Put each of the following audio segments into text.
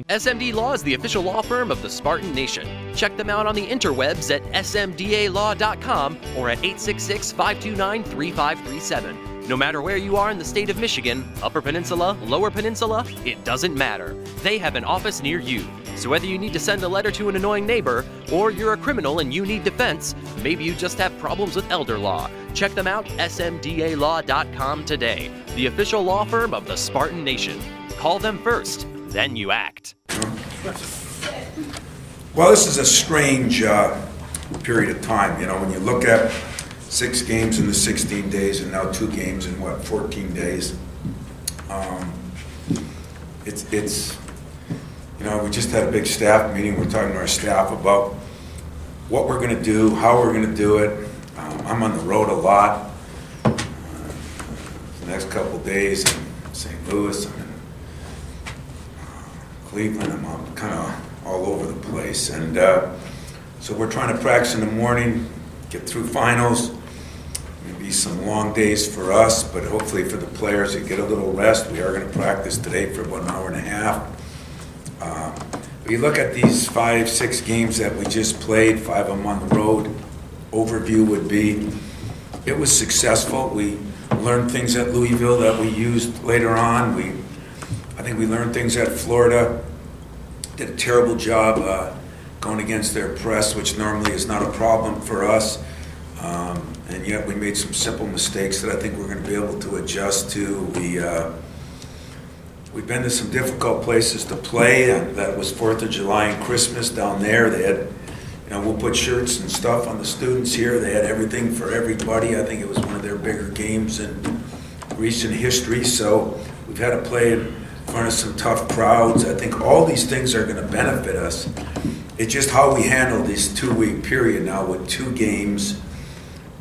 SMD Law is the official law firm of the Spartan Nation. Check them out on the interwebs at smdalaw.com or at 866-529-3537. No matter where you are in the state of Michigan, Upper Peninsula, Lower Peninsula, it doesn't matter. They have an office near you. So whether you need to send a letter to an annoying neighbor, or you're a criminal and you need defense, maybe you just have problems with elder law, check them out, smdalaw.com today. The official law firm of the Spartan Nation. Call them first, then you act. Well, this is a strange period of time. You know, when you look at 6 games in the 16 days and now 2 games in, 14 days. It's you know, we just had a big staff meeting. We're talking to our staff about what we're going to do, how we're going to do it. I'm on the road a lot. The next couple of days in St. Louis, I'm in Cleveland, I'm kind of all over the place. And so we're trying to practice in the morning, get through finals. Maybe some long days for us, but hopefully for the players to get a little rest. We are going to practice today for about an hour and a half. If you look at these 5-6 games that we just played, 5 of them on the road, overview would be, it was successful. We learned things at Louisville that we used later on. I think we learned things at Florida. Did a terrible job going against their press, which normally is not a problem for us. And yet we made some simple mistakes that I think we're going to be able to adjust to. We've been to some difficult places to play, and that was 4th of July and Christmas down there. They had, you know, we'll put shirts and stuff on the students here. They had everything for everybody. I think it was one of their bigger games in recent history. So we've had to play in front of some tough crowds. I think all these things are going to benefit us. It's just how we handle this 2-week period now with 2 games,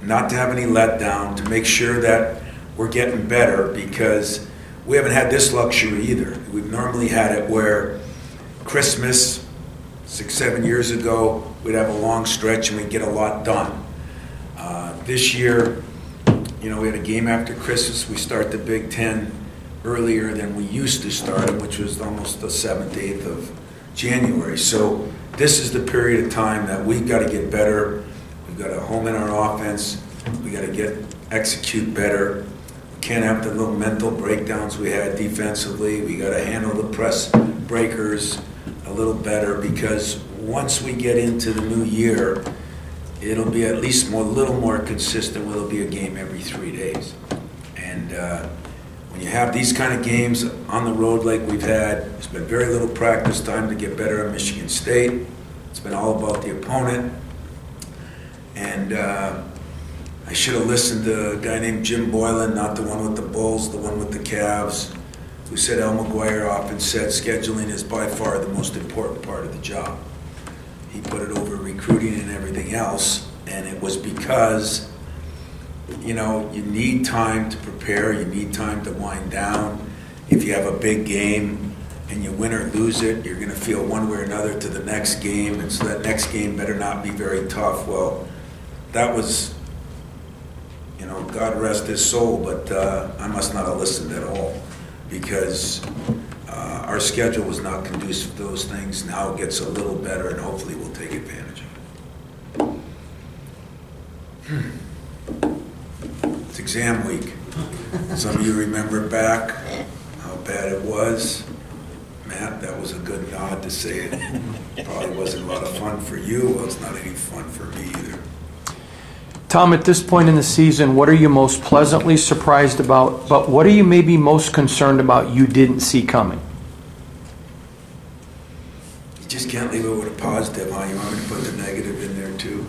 not to have any letdown, to make sure that we're getting better, because we haven't had this luxury either. We've normally had it where Christmas, 6-7 years ago, we'd have a long stretch and we'd get a lot done. This year, you know, we had a game after Christmas. We start the Big Ten earlier than we used to start it, which was almost the 7th, 8th of January. So this is the period of time that we've got to get better. We've got to home in our offense. We got to execute better. We can't have the little mental breakdowns we had defensively. We got to handle the press breakers a little better, because once we get into the new year, it'll be at least a little more consistent. It'll be a game every 3 days. And when you have these kind of games on the road like we've had, there's been very little practice time to get better at Michigan State. It's been all about the opponent. And I should have listened to a guy named Jim Boylan, not the one with the Bulls, the one with the Cavs, who said Al McGuire often said scheduling is by far the most important part of the job. He put it over recruiting and everything else, and it was because, you know, you need time to prepare, you need time to wind down. If you have a big game and you win or lose it, you're going to feel one way or another to the next game, and so that next game better not be very tough. Well, that was, you know, God rest his soul, but I must not have listened at all, because our schedule was not conducive to those things. Now it gets a little better, and hopefully we'll take advantage of it. It's exam week. Some of you remember back how bad it was. Matt, that was a good nod to say it. Probably wasn't a lot of fun for you. Well, it's not any fun for me either. Tom, at this point in the season, what are you most pleasantly surprised about, but what are you maybe most concerned about you didn't see coming? You just can't leave it with a positive, huh? You want me to put the negative in there too?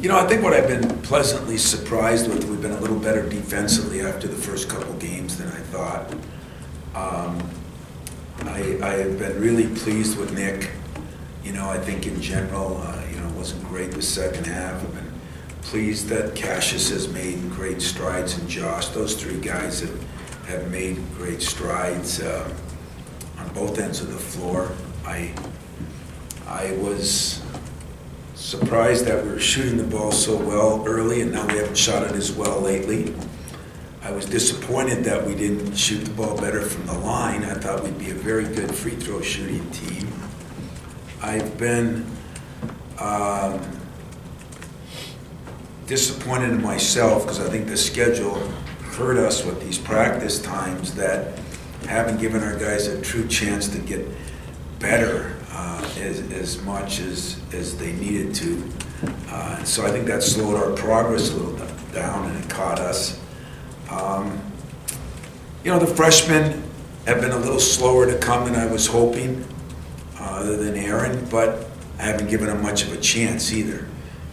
You know, I think what I've been pleasantly surprised with, we've been a little better defensively after the first couple games than I thought. I have been really pleased with Nick. You know, I think in general, you know, it wasn't great the second half. I've been pleased that Cassius has made great strides, and Josh. Those 3 guys have made great strides on both ends of the floor. I was surprised that we were shooting the ball so well early, and now we haven't shot it as well lately. I was disappointed that we didn't shoot the ball better from the line. I thought we'd be a very good free throw shooting team. I've been disappointed in myself because I think the schedule hurt us with these practice times that haven't given our guys a true chance to get better as much as they needed to. And so I think that slowed our progress a little down, and it caught us. You know, the freshmen have been a little slower to come than I was hoping, other than Aaron, but I haven't given them much of a chance either.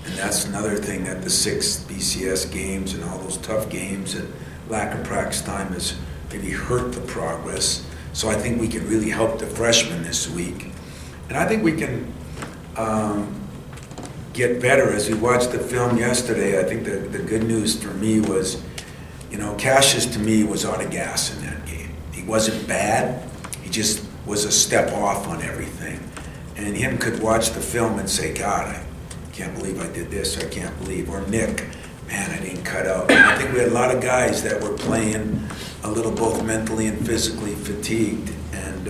And that's another thing, that the 6 BCS games and all those tough games and lack of practice time has maybe hurt the progress. So I think we can really help the freshmen this week. And I think we can get better. As we watched the film yesterday, I think the good news for me was, you know, Cassius to me was out of gas in that game. He wasn't bad, he just was a step off on everything. And him could watch the film and say, God, I can't believe I did this, I can't believe. Or Nick, man, I didn't cut out. And I think we had a lot of guys that were playing a little both mentally and physically fatigued. And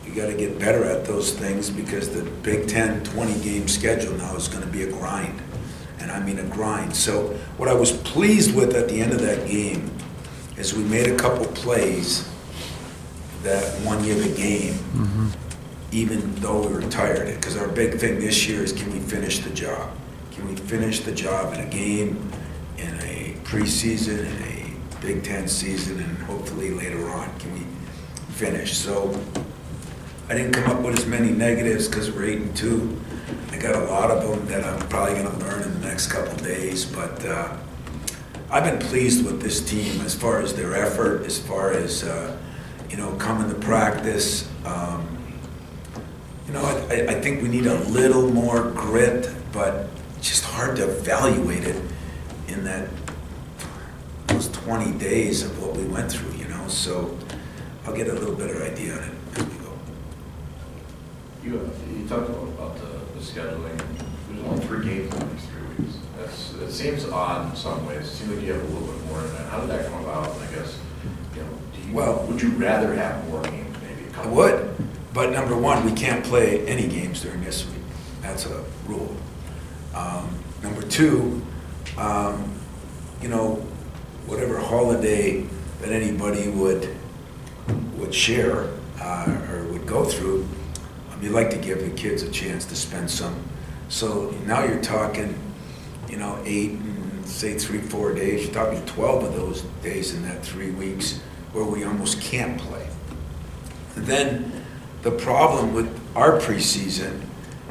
you got to get better at those things, because the Big Ten 20-game schedule now is going to be a grind. And I mean a grind. So what I was pleased with at the end of that game is we made a couple plays that won you the game, even though we were tired. Because our big thing this year is, can we finish the job? Can we finish the job in a game, in a preseason, in a Big Ten season, and hopefully later on, can we finish? So I didn't come up with as many negatives because we're 8-2. I got a lot of them that I'm probably going to learn in the next couple days, but I've been pleased with this team as far as their effort, as far as you know, coming to practice. You know, I think we need a little more grit, but it's just hard to evaluate it in those 20 days of what we went through, you know. So I'll get a little better idea on it as we go. You talked about the scheduling. There's only 3 games in the next 3 weeks. It seems odd in some ways. It seems like you have a little bit more than that. How did that come about? I guess, you know, would you rather have more games, maybe a couple? I would, but number one, we can't play any games during this week. That's a rule. Number two, you know, whatever holiday that anybody would share or would go through, you like to give the kids a chance to spend some. So now you're talking, you know, 8 and say 3-4 days. You're talking 12 of those days in that 3 weeks where we almost can't play. And then the problem with our preseason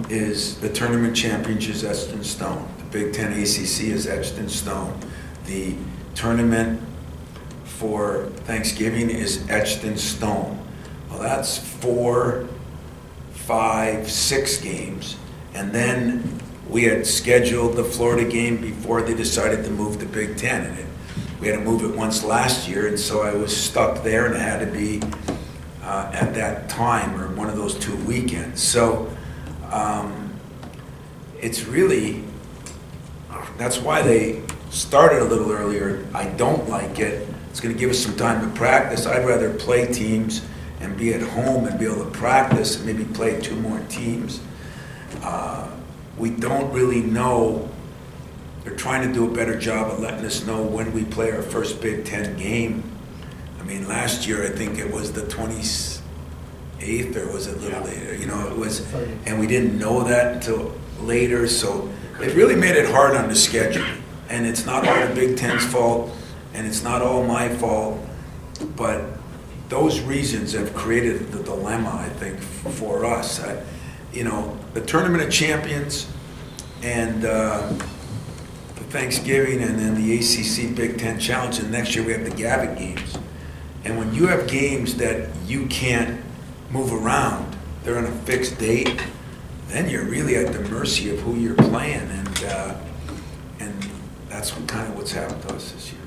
is the tournament championship is etched in stone. The Big Ten ACC is etched in stone. The tournament for Thanksgiving is etched in stone. Well, that's 4, 5, 6 games, and then we had scheduled the Florida game before they decided to move to Big Ten, and we had to move it once last year, and so I was stuck there, and it had to be at that time or one of those 2 weekends. So it's really, that's why they started a little earlier. I don't like it. It's going to give us some time to practice. I'd rather play teams and be at home and be able to practice and maybe play 2 more teams. We don't really know. They're trying to do a better job of letting us know when we play our first Big Ten game. I mean, last year I think it was the 28th, or was it a little later? You know, it was, and we didn't know that until later. So it really made it hard on the schedule. And it's not all the Big Ten's fault, and it's not all my fault, but those reasons have created the dilemma, I think, for us. You know, the Tournament of Champions and the Thanksgiving, and then the ACC Big Ten Challenge, and next year we have the Gavitt games. And when you have games that you can't move around, they're on a fixed date, then you're really at the mercy of who you're playing, and that's kind of what's happened to us this year.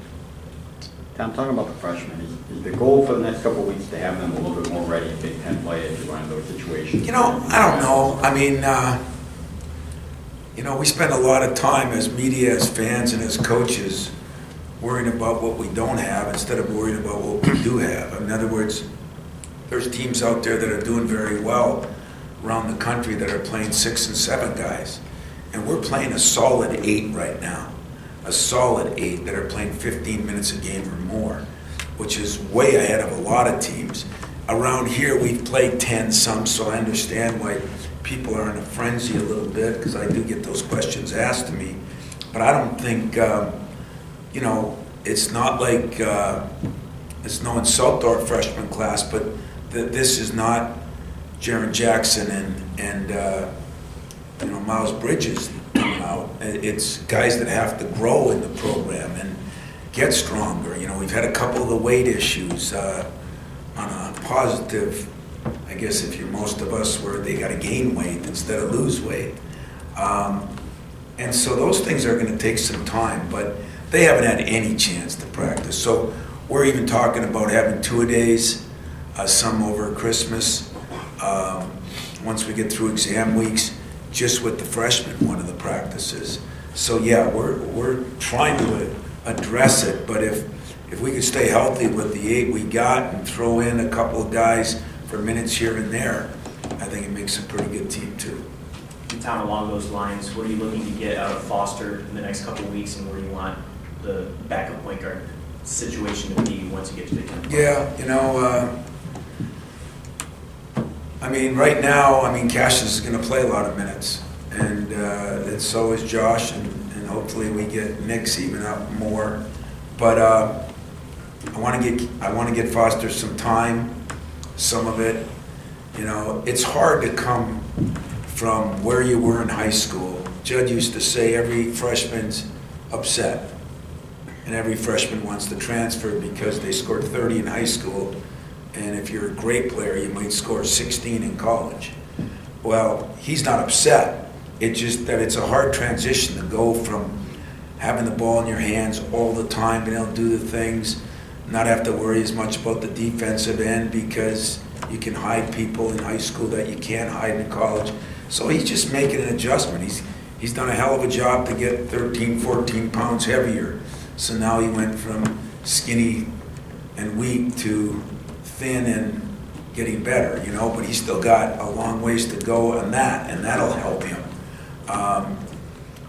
Tom, talking about the freshmen, is the goal for the next couple of weeks to have them a little bit more ready in Big Ten play if you run into those situations? You know, I don't know. I mean, you know, we spend a lot of time as media, as fans, and as coaches worrying about what we don't have instead of worrying about what we do have. In other words, there's teams out there that are doing very well around the country that are playing 6 and 7 guys. And we're playing a solid 8 right now. A solid 8 that are playing 15 minutes a game or more, which is way ahead of a lot of teams. Around here, we've played 10 some, so I understand why people are in a frenzy a little bit, because I do get those questions asked to me. But I don't think, you know, it's not like, it's no insult to our freshman class, but this is not Jaron Jackson and you know, Miles Bridges coming out. It's guys that have to grow in the program and get stronger. You know, we've had a couple of the weight issues on a positive, I guess if you're most of us, where they got to gain weight instead of lose weight. And so those things are going to take some time, but they haven't had any chance to practice. So we're even talking about having 2-a-days, some over Christmas, once we get through exam weeks, just with the freshmen, one of the practices. So yeah, we're trying to address it, but if we could stay healthy with the 8 we got and throw in a couple of guys for minutes here and there, I think it makes a pretty good team too. And Tom, along those lines, what are you looking to get out of Foster in the next couple of weeks, and where do you want the backup point guard situation to be once you get to Big Ten? Yeah, you know, I mean, right now, I mean, Cassius is going to play a lot of minutes, and so is Josh, and hopefully we get Nick's even up more. But I want to get Foster some time, some of it. You know, it's hard to come from where you were in high school. Judd used to say every freshman's upset, and every freshman wants to transfer because they scored 30 in high school. And if you're a great player, you might score 16 in college. Well, he's not upset. It's just that it's a hard transition to go from having the ball in your hands all the time, being able to do the things, not have to worry as much about the defensive end because you can hide people in high school that you can't hide in college. So he's just making an adjustment. He's done a hell of a job to get 13, 14 pounds heavier. So now he went from skinny and weak to thin and getting better, you know, but he's still got a long ways to go on that, and that'll help him.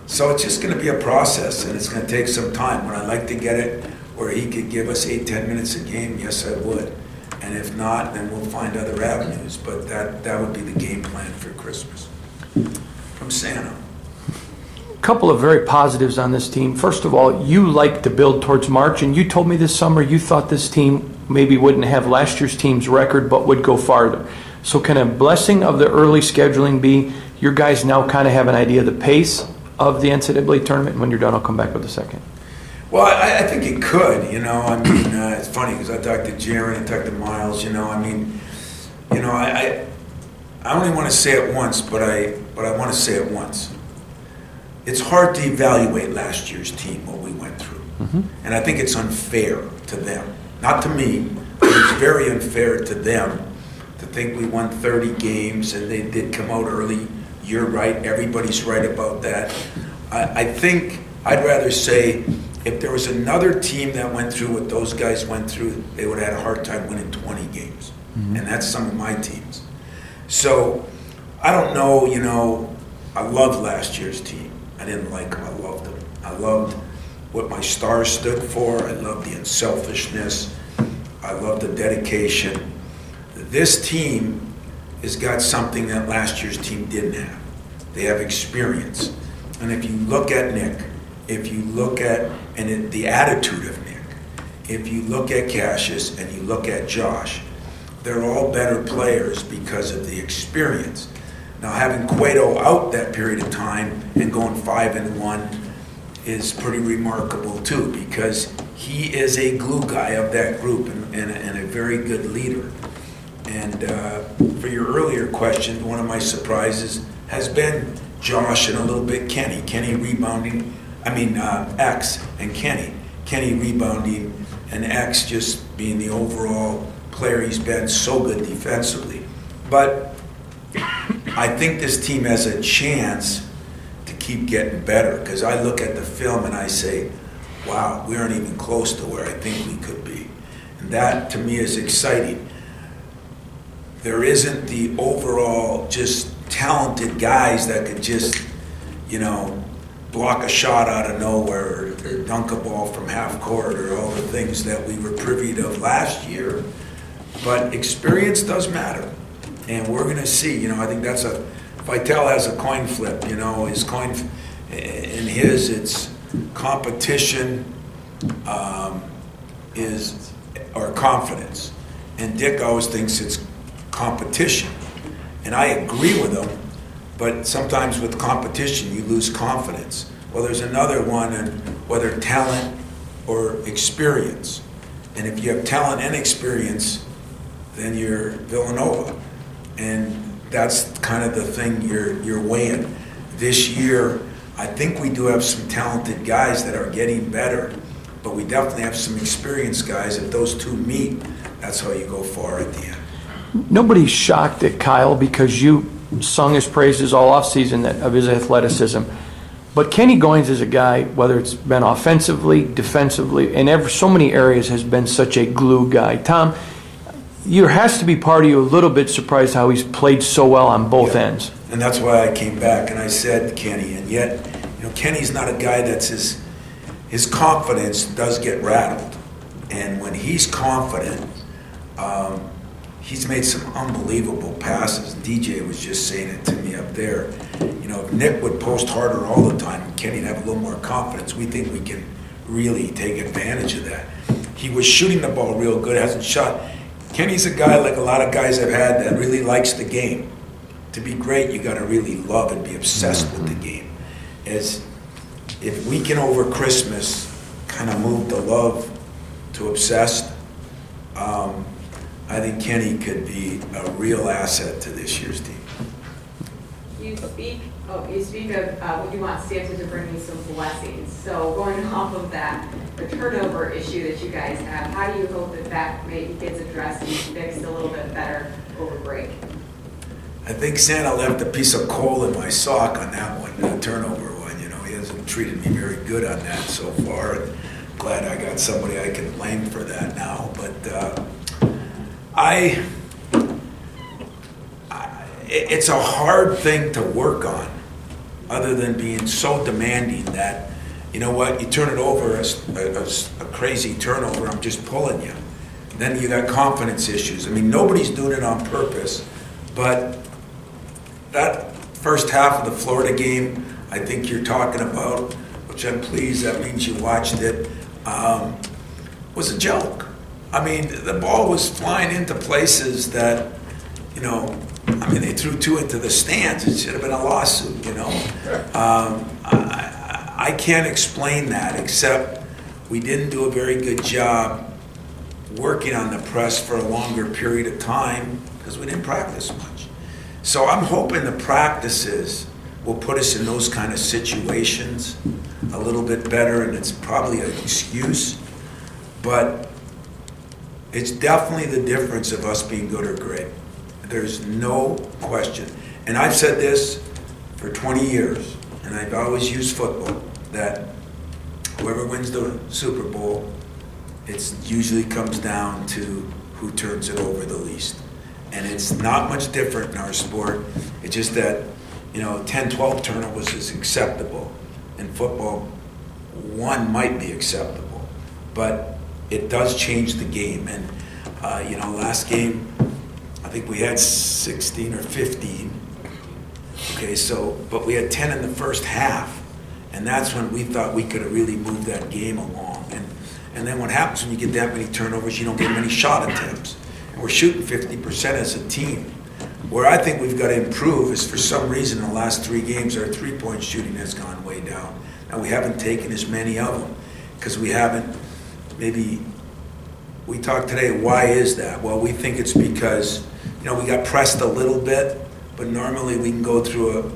So it's just going to be a process, and it's going to take some time. Would I like to get it where he could give us 8-10 minutes a game? Yes, I would. And if not, then we'll find other avenues, but that would be the game plan for Christmas. From Santa. A couple of very positives on this team. First of all, you like to build towards March, and you told me this summer you thought this team maybe wouldn't have last year's team's record, but would go farther. So can a blessing of the early scheduling be your guys now kind of have an idea of the pace of the NCAA tournament? And when you're done, I'll come back with a second. Well, I think it could, you know. I mean, it's funny because I talked to Jaron, I talked to Miles, you know. I mean, you know, I only want to say it once, but I want to say it once. It's hard to evaluate last year's team, what we went through. Mm-hmm. And I think it's unfair to them. Not to me, but it's very unfair to them to think we won 30 games and they did come out early. You're right, everybody's right about that. I think I'd rather say if there was another team that went through what those guys went through, they would have had a hard time winning 20 games. Mm-hmm. And that's some of my teams. So I don't know, you know, I loved last year's team. I didn't like them, I loved them. I loved what my stars stood for. I loved the unselfishness. I loved the dedication. This team has got something that last year's team didn't have. They have experience. And if you look at Nick, if you look at the attitude of Nick, if you look at Cassius and you look at Josh, they're all better players because of the experience. Now, having Cueto out that period of time and going 5-1 is pretty remarkable too, because he is a glue guy of that group and a very good leader. And for your earlier question, one of my surprises has been Josh and a little bit Kenny. Kenny rebounding, X and Kenny. Kenny rebounding and X just being the overall player he's been, so good defensively. But I think this team has a chance to keep getting better, because I look at the film and I say, wow, we aren't even close to where I think we could be. And that, to me, is exciting. There isn't the overall just talented guys that could just, block a shot out of nowhere or dunk a ball from half court or all the things that we were privy to last year. But experience does matter. And we're going to see, I think that's Vitale has a coin flip, his coin, in his, it's competition or confidence. And Dick always thinks it's competition. And I agree with him, but sometimes with competition you lose confidence. Well, there's another one, and whether talent or experience. And if you have talent and experience, then you're Villanova. And that's kind of the thing you're weighing. This year, I think we do have some talented guys that are getting better, but we definitely have some experienced guys. If those two meet, that's how you go far at the end. Nobody's shocked at Kyle because you sung his praises all offseason of his athleticism. But Kenny Goins is a guy, whether it's been offensively, defensively, in so many areas, has been such a glue guy. Tom, there has to be part of you a little bit surprised how he's played so well on both ends. And that's why I came back and I said Kenny. And yet, Kenny's not a guy that's his confidence does get rattled. And when he's confident, he's made some unbelievable passes. DJ was just saying it to me up there. If Nick would post harder all the time, Kenny'd have a little more confidence. We think we can really take advantage of that. He was shooting the ball real good, hasn't shot. Kenny's a guy like a lot of guys I've had that really likes the game. To be great, you got to really love and be obsessed with the game. As if we can over Christmas kind of move the love to obsessed, I think Kenny could be a real asset to this year's team. You speak of you want Santa to bring you some blessings. So going off of that, the turnover issue that you guys have, how do you hope that maybe gets addressed and fixed a little bit better over break? I think Santa left a piece of coal in my sock on that one, the turnover one. He hasn't treated me very good on that so far. And glad I got somebody I can blame for that now. But it's a hard thing to work on, other than being so demanding that, you turn it over as a crazy turnover, I'm just pulling you. Then you got confidence issues. Nobody's doing it on purpose, but that first half of the Florida game, I think you're talking about, which I'm pleased, that means you watched it, was a joke. The ball was flying into places that, they threw two into the stands. It should have been a lawsuit, I can't explain that, except we didn't do a very good job working on the press for a longer period of time because we didn't practice much. So I'm hoping the practices will put us in those kind of situations a little bit better, and it's probably an excuse, but it's definitely the difference of us being good or great. There's no question. And I've said this for 20 years, and I've always used football, that whoever wins the Super Bowl, it usually comes down to who turns it over the least. And it's not much different in our sport. It's just that, 10, 12 turnovers is acceptable. In football, one might be acceptable. But it does change the game. And, last game, I think we had 16 or 15. Okay, but we had 10 in the first half. And that's when we thought we could have really moved that game along. And then what happens when you get that many turnovers, you don't get many shot attempts. And we're shooting 50% as a team. Where I think we've got to improve is, for some reason, in the last 3 games, our three-point shooting has gone way down. And we haven't taken as many of them because we haven't, we talked today, why is that? Well, we think it's because, we got pressed a little bit, but normally we can go through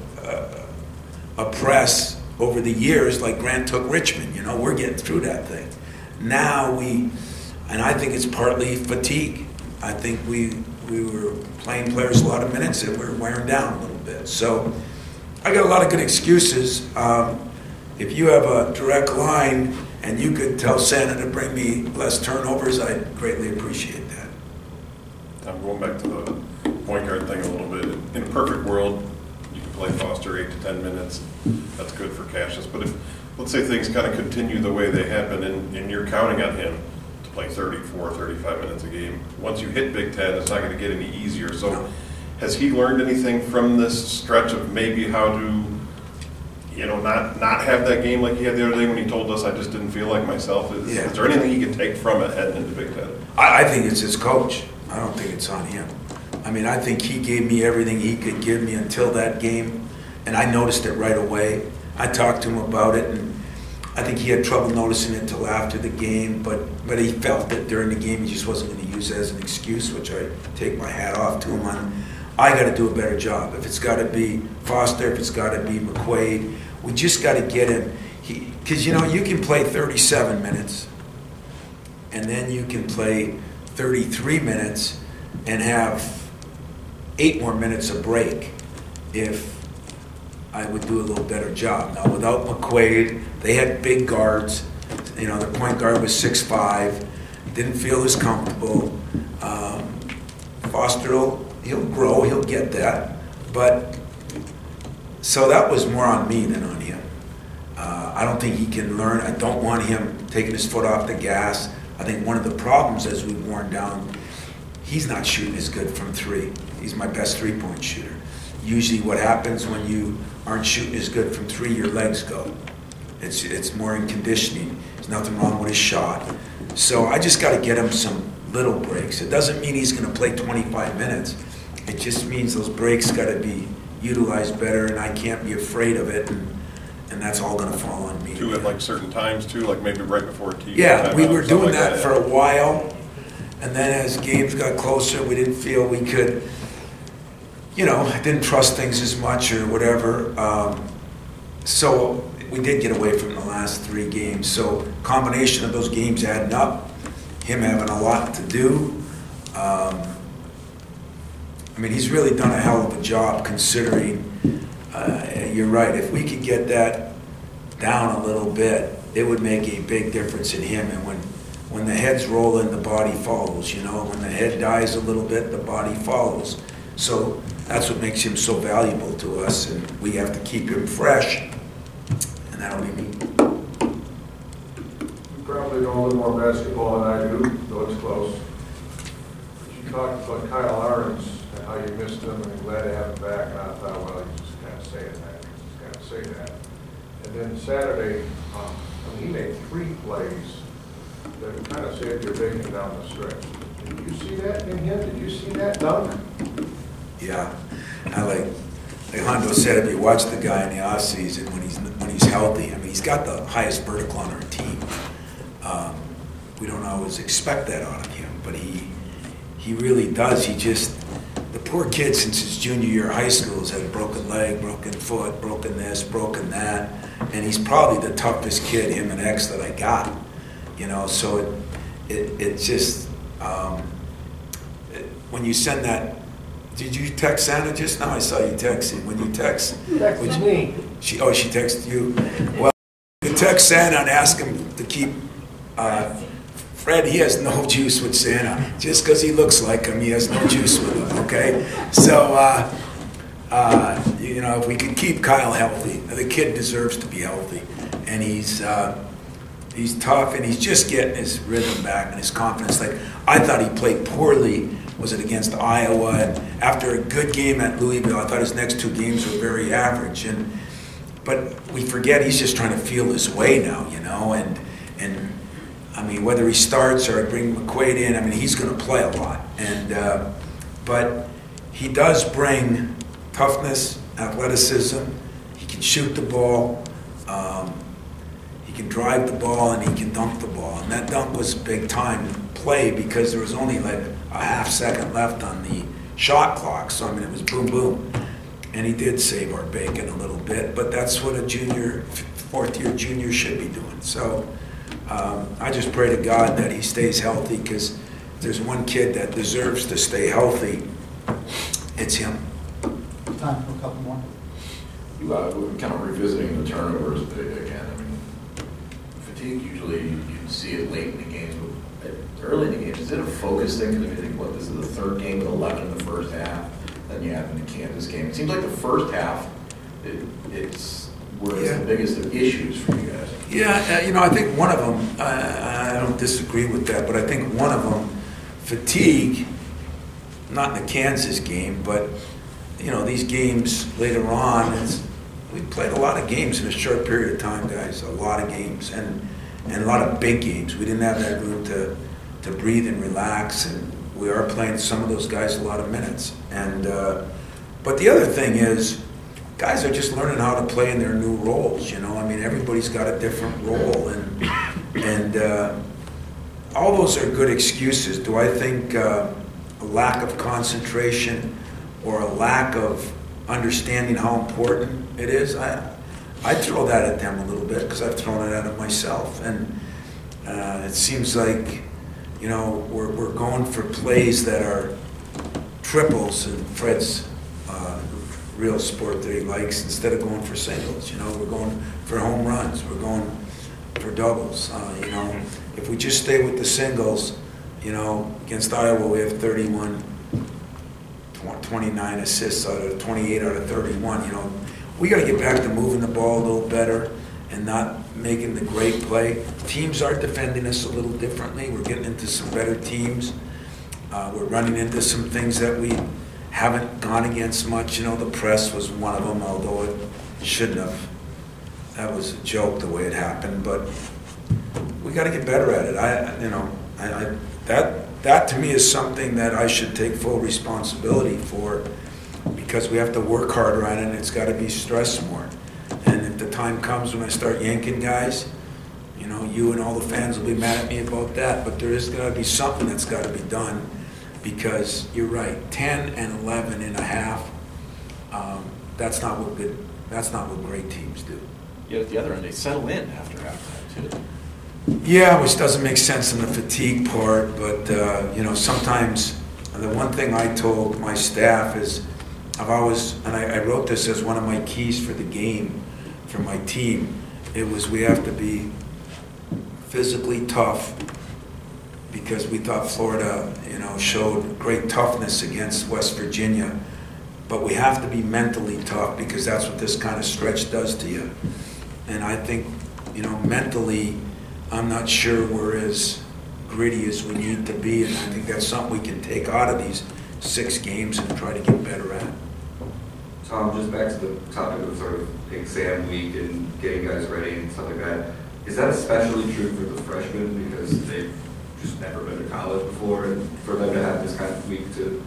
a press over the years like Grant took Richmond. We're getting through that thing. Now and I think it's partly fatigue. I think we were playing players a lot of minutes and we're wearing down a little bit. So I got a lot of good excuses. If you have a direct line and you could tell Santa to bring me less turnovers, I'd greatly appreciate that. I'm going back to the point guard thing a little bit. In a perfect world, you can play Foster 8 to 10 minutes. That's good for Cassius. But if, let's say things kind of continue the way they have been, and you're counting on him to play 34, 35 minutes a game, once you hit Big Ten, it's not going to get any easier. So has he learned anything from this stretch of maybe how to, you know, not have that game like he had the other day when he told us, I just didn't feel like myself? Is there anything he can take from it heading into Big Ten? I think it's his coach. I don't think it's on him. I mean, I think he gave me everything he could give me until that game, and I noticed it right away. I talked to him about it, and I think he had trouble noticing it until after the game, but he felt that during the game he just wasn't going to use it as an excuse, which I take my hat off to him on. I got to do a better job. If it's got to be Foster, if it's got to be McQuaid, we just got to get him. Because, you know, you can play 37 minutes, and then you can play 33 minutes and have 8 more minutes of break if I would do a little better job. Now, without McQuaid, they had big guards. You know, the point guard was 6'5", didn't feel as comfortable. Foster, he'll grow, he'll get that. But, so that was more on me than on him. I don't think he can learn. I don't want him taking his foot off the gas. I think one of the problems as we've worn down, he's not shooting as good from 3. He's my best 3-point shooter. Usually what happens when you aren't shooting as good from 3, your legs go. It's more in conditioning. There's nothing wrong with his shot. So I just got to get him some little breaks. It doesn't mean he's going to play 25 minutes. It just means those breaks got to be utilized better, and I can't be afraid of it, and that's all going to fall on me. At like certain times too, like maybe right before TV. Yeah, we were doing that for a while, and then as games got closer, we didn't feel we could, you know, didn't trust things as much or whatever. So we did get away from the last 3 games. So combination of those games adding up, him having a lot to do. I mean, he's really done a hell of a job considering, you're right, if we could get that down a little bit, it would make a big difference in him. And when the head's rolling, the body follows, you know. When the head dies a little bit, the body follows. So that's what makes him so valuable to us, and we have to keep him fresh, and that'll be me. You probably know a little more basketball than I do, though it's close. But you talked about Kyle Ahrens and how you missed him, and you're glad to have him back, and I thought, well, you just can't say that. You just can't say that. And then Saturday, he made 3 plays that kind of saved your bacon down the stretch. Did you see that in him? Did you see that dunk? Yeah, I like Hondo said, if you watch the guy in the off season when he's healthy, I mean, he's got the highest vertical on our team. We don't always expect that out of him, but he really does. The poor kid since his junior year of high school has had a broken leg, broken foot, broken this, broken that, and he's probably the toughest kid, him and X, that I got. You know, so it just when you send that. Did you text Santa just now? I saw you texting. When you text, Texted me. She texted you. Well, you text Santa and ask him to keep. Fred, he has no juice with Santa. Just because he looks like him, he has no juice with him. Okay, so you know, if we can keep Kyle healthy, the kid deserves to be healthy, and he's tough, and he's just getting his rhythm back and his confidence. Like, I thought he played poorly. Was it against Iowa? And after a good game at Louisville, I thought his next 2 games were very average. But we forget he's just trying to feel his way now, you know. And I mean, whether he starts or I bring McQuaid in, I mean, he's going to play a lot. And but he does bring toughness, athleticism. He can shoot the ball. He can drive the ball, and he can dunk the ball. And that dunk was big time play because there was only like a half second left on the shot clock. So, I mean, it was boom, boom. And he did save our bacon a little bit, but that's what a junior, 4th-year junior should be doing. So I just pray to God that he stays healthy, because if there's one kid that deserves to stay healthy, it's him. Time for a couple more. We're kind of revisiting the turnovers again. I mean, fatigue, usually you see it late in the games, but early in the games, is it a focus thing? Because I mean, think, what, this is the third game with 11 in the first half, then you have in the Kansas game. It seems like the first half, it's where it's the biggest of issues for you guys. Yeah, you know, I think one of them, I don't disagree with that, but I think one of them, fatigue, not in the Kansas game, but, you know, these games later on, we played a lot of games in a short period of time, guys, a lot of games, and a lot of big games. We didn't have that room to breathe and relax, and we are playing some of those guys a lot of minutes. And but the other thing is, guys are just learning how to play in their new roles, you know. I mean, everybody's got a different role, and all those are good excuses. Do I think a lack of concentration or a lack of understanding how important it is? I throw that at them a little bit because I've thrown it at them myself, and it seems like, you know, we're going for plays that are triples in Fred's real sport that he likes, instead of going for singles. You know, we're going for home runs, we're going for doubles. You know, if we just stay with the singles, you know, against Iowa we have 29 assists out of 28 out of 31. You know, we got to get back to moving the ball a little better and not making the great play. Teams are defending us a little differently. We're getting into some better teams. We're running into some things that we haven't gone against much. You know, the press was one of them, although it shouldn't have. That was a joke the way it happened, but we got to get better at it. That to me is something that I should take full responsibility for, because we have to work harder on it, and it's got to be stressed more. And if the time comes when I start yanking guys, you know, you and all the fans will be mad at me about that, but there is going to be something that's got to be done, because you're right, 10 and 11 and a half, that's not what great teams do. Yet at the other end, they settle in after halftime too. Yeah, which doesn't make sense in the fatigue part, but you know, sometimes, and the one thing I told my staff is, I've always, and I wrote this as one of my keys for the game, for my team, it was we have to be physically tough, because we thought Florida, you know, showed great toughness against West Virginia, but we have to be mentally tough, because that's what this kind of stretch does to you. And I think, you know, mentally, I'm not sure we're as gritty as we need to be, and I think that's something we can take out of these 6 games and try to get better at. Tom, just back to the topic of sort of exam week and getting guys ready and stuff like that, is that especially true for the freshmen, because they've just never been to college before, and for them to have this kind of week to...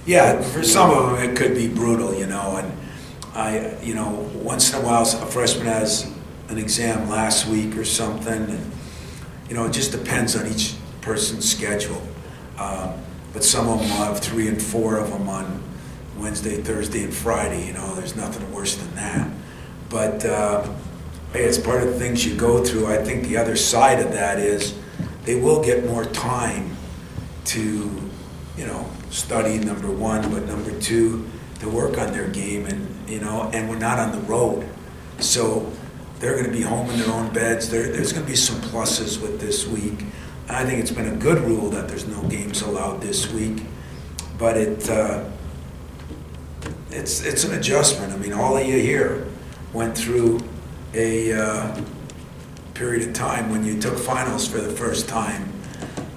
Yeah, for some of them it could be brutal, you know, and you know, once in a while a freshman has an exam last week or something, and you know, it just depends on each person's schedule. But some of them will have 3 and 4 of them on Wednesday, Thursday, and Friday. You know, there's nothing worse than that. But hey, it's part of the things you go through. I think the other side of that is they will get more time to, you know, study, number one, but number two, to work on their game, and you know, and we're not on the road, so they're going to be home in their own beds. There's going to be some pluses with this week. I think it's been a good rule that there's no games allowed this week, but it's an adjustment. I mean, all of you here went through a period of time when you took finals for the first time.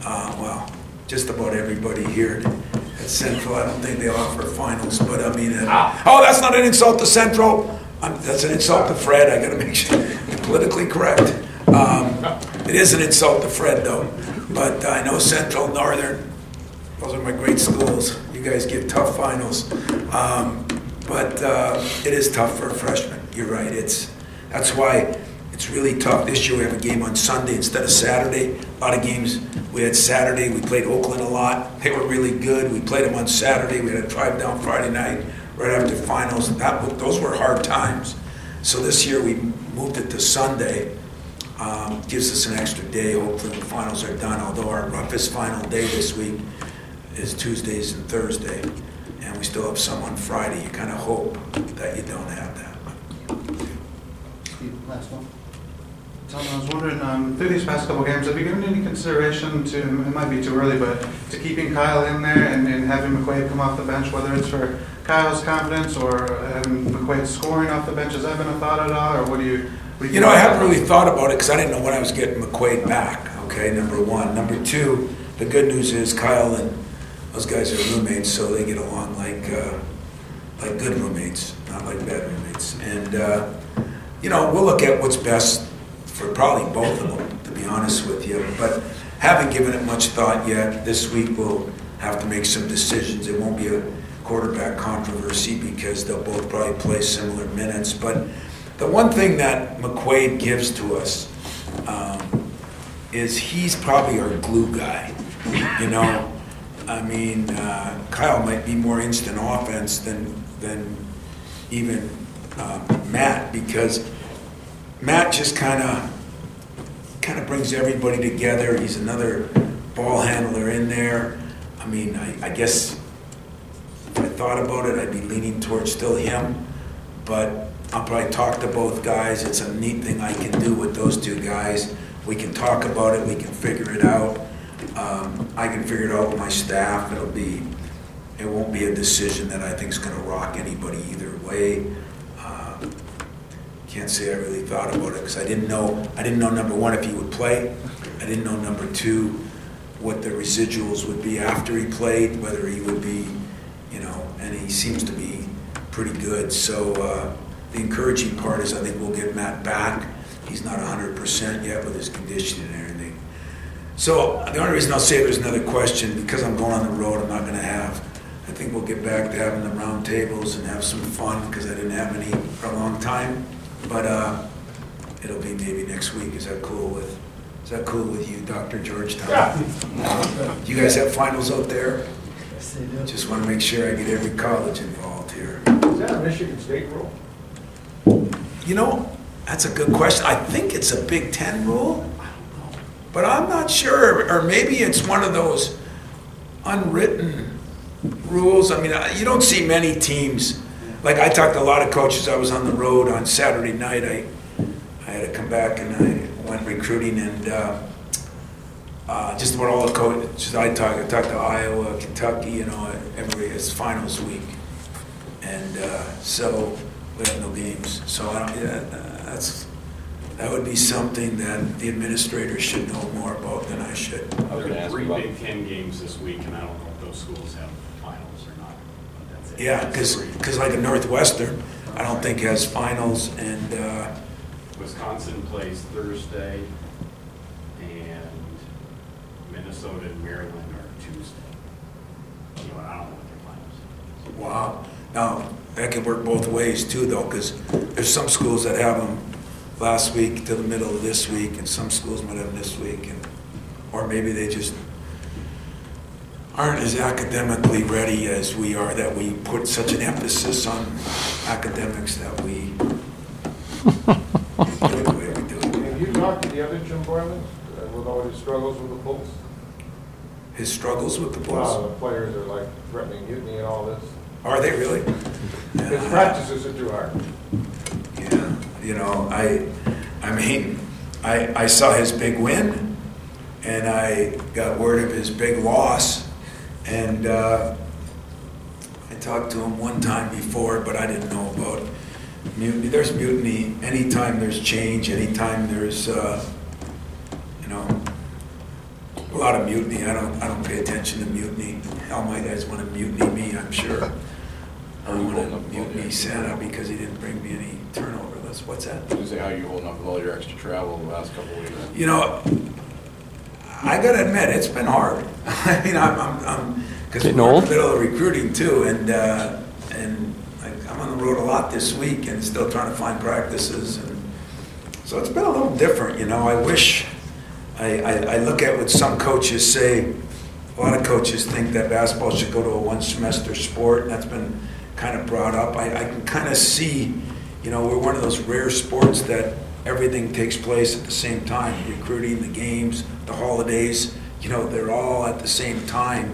Well, just about everybody here at Central. I don't think they offer finals, but I mean, oh, that's not an insult to Central. That's an insult to Fred. I got to make sure I'm politically correct. It is an insult to Fred, though. But I know Central, Northern, those are my great schools. You guys give tough finals. But it is tough for a freshman. You're right. That's why it's really tough. This year we have a game on Sunday instead of Saturday. A lot of games we had Saturday. We played Oakland a lot. They were really good. We played them on Saturday. We had a drive down Friday night right after finals. Those were hard times. So this year we moved it to Sunday. Gives us an extra day. Hopefully the finals are done, although our roughest final day this week is Tuesdays and Thursday. And we still have some on Friday. You kind of hope that you don't have that. Steve, last one. I was wondering, through these past couple games, have you given any consideration to, it might be too early, but to keeping Kyle in there and having McQuaid come off the bench, whether it's for Kyle's confidence or having McQuaid scoring off the bench? Has that been a thought at all, or what do you You know, I haven't really thought about it because I didn't know when I was getting McQuaid back, okay, number one. Number two, the good news is Kyle and those guys are roommates, so they get along like good roommates, not like bad roommates. And, you know, we'll look at what's best for probably both of them, to be honest with you. But haven't given it much thought yet. This week we'll have to make some decisions. It won't be a quarterback controversy because they'll both probably play similar minutes. But the one thing that McQuaid gives to us is he's probably our glue guy, you know. I mean, Kyle might be more instant offense than even Matt, because Matt just kind of brings everybody together. He's another ball handler in there. I mean, I guess if I thought about it, I'd be leaning towards still him, but I'll probably talk to both guys. It's a neat thing I can do with those two guys. We can talk about it. We can figure it out. I can figure it out with my staff. It won't be a decision that I think is going to rock anybody either way. Can't say I really thought about it because I didn't know number one if he would play. I didn't know number two what the residuals would be after he played, whether he would be, you know, and he seems to be pretty good. So the encouraging part is I think we'll get Matt back. He's not 100% yet with his conditioning and everything. So the only reason I'll say there's another question, because I'm going on the road, I'm not going to have. I think we'll get back to having the round tables and have some fun because I didn't have any for a long time. But it'll be maybe next week. Is that cool with you, Dr. Georgetown? Yeah. Do you guys have finals out there? Yes, they do. Just want to make sure I get every college involved here. Is that a Michigan State rule? You know, that's a good question. I think it's a Big Ten rule, but I'm not sure. Or maybe it's one of those unwritten rules. I mean, you don't see many teams. Like, I talked to a lot of coaches. I was on the road on Saturday night. I had to come back and I went recruiting, and just about all the coaches I talked to Iowa, Kentucky, you know, everybody, it's finals week. And so we have no games. So that would be something that the administrators should know more about than I should. I was going to ask 3 Big Ten games this week, and I don't know if those schools have finals or not. But that's it. Yeah, because like a Northwestern, I don't think has finals, and Wisconsin plays Thursday, and Minnesota and Maryland are Tuesday. So I don't know what their finals is. wow. Now, that can work both ways too, though, because there's some schools that have them last week to the middle of this week, and some schools might have them this week, or maybe they just aren't as academically ready as we are, that we put such an emphasis on academics that we do it the way we do it. Have you talked to the other Jim Boylan with all his struggles with the Bulls? His struggles with the Bulls? Well, the players are like threatening mutiny and all this. Are they really? His practices are too hard. Yeah, you know, I mean, I saw his big win, and I got word of his big loss, and I talked to him one time before, but I didn't know about mutiny. There's mutiny anytime there's change, anytime there's, you know, a lot of mutiny. I don't pay attention to mutiny. Hell, my guys want to mutiny me, I'm sure. I don't want to mutiny Santa because he didn't bring me any turnover. What's that? You say how you holding up with all your extra travel the last couple of weeks? You know, I got to admit, it's been hard. I mean, I'm because we're in the middle of recruiting too, and like, I'm on the road a lot this week, and still trying to find practices, and so it's been a little different. You know, I wish I look at what some coaches say. A lot of coaches think that basketball should go to a one-semester sport, and that's been kind of brought up. I can kind of see, you know, we're one of those rare sports that everything takes place at the same time. Recruiting, the games, the holidays, you know, they're all at the same time.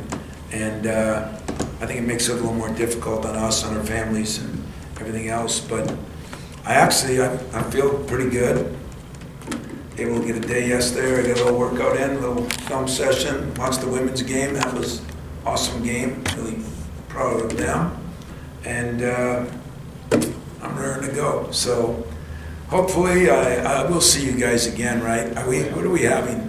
And I think it makes it a little more difficult on us, on our families and everything else. But I feel pretty good. able to get a day yesterday. I got a little workout in, a little film session. Watched the women's game. That was awesome game. Really proud of them. And I'm raring to go. So hopefully I will see you guys again, right? What are we having?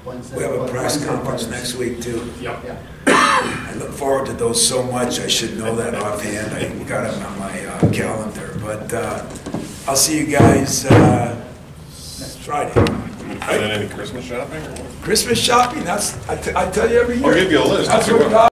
We have a press conference next week too. Yep. I look forward to those so much. I should know that offhand. I got them on my calendar. But I'll see you guys Friday. And then any Christmas shopping or what? Christmas shopping? I tell you every year. I'll give you a list. That's what